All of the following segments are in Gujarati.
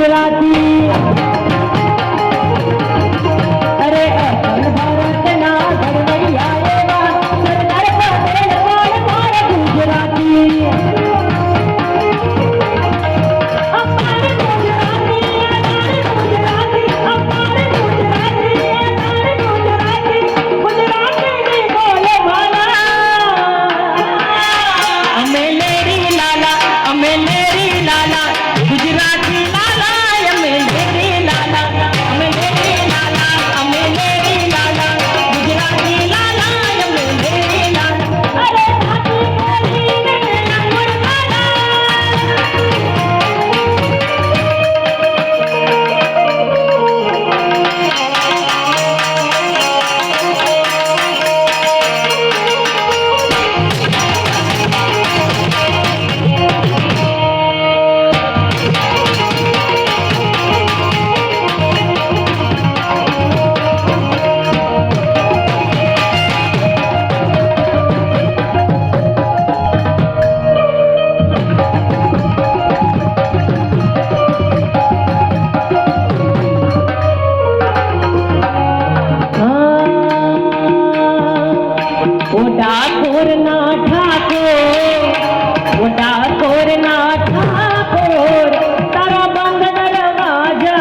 गुजराती अरे अखंड भारत ना घरवैया एवा सरदार पटेल कोण मार गुजराती अपार गुजराती अपार गुजराती गुजराती ने बोले भाला अमे लेरी लाला गुजराती लाला अमे लेरी लाला अमे लेरी लाला गुजराती लाला अमे लेरी लाला अरे भाती बोली ने अंगुर वाला ठाकुर ना ठाकुर तारा બંધ દરવાજા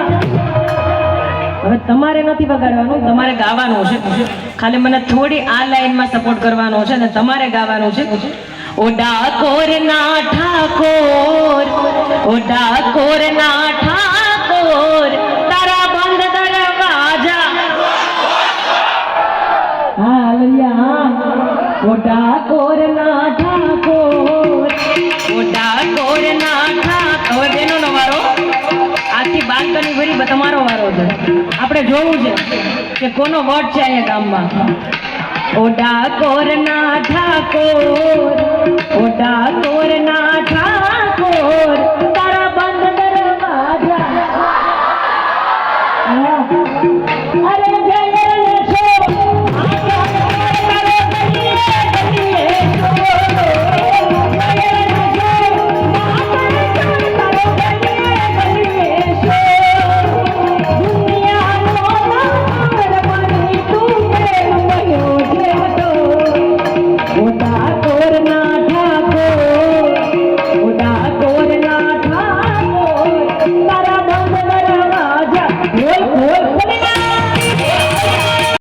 હવે તમારે નથી વગાડવાનું તમારે ગાવાનું છે ખાલી મને થોડી આ લાઈનમાં સપોર્ટ કરવાનો છે ને તમારે ગાવાનું છે ઓ ડાકોર ના ઠાકોર તારા બંધ દરવાજા હા લલિયા ઓ ડાકોર ના ઠાકોર બેનો નો વારો આથી બાલ્કની ભરી તમારો વારો છે આપણે જોવું છે કે કોનો વોટ છે અહીંયા ગામમાં ઓ ડાકોર ના ઠાકોર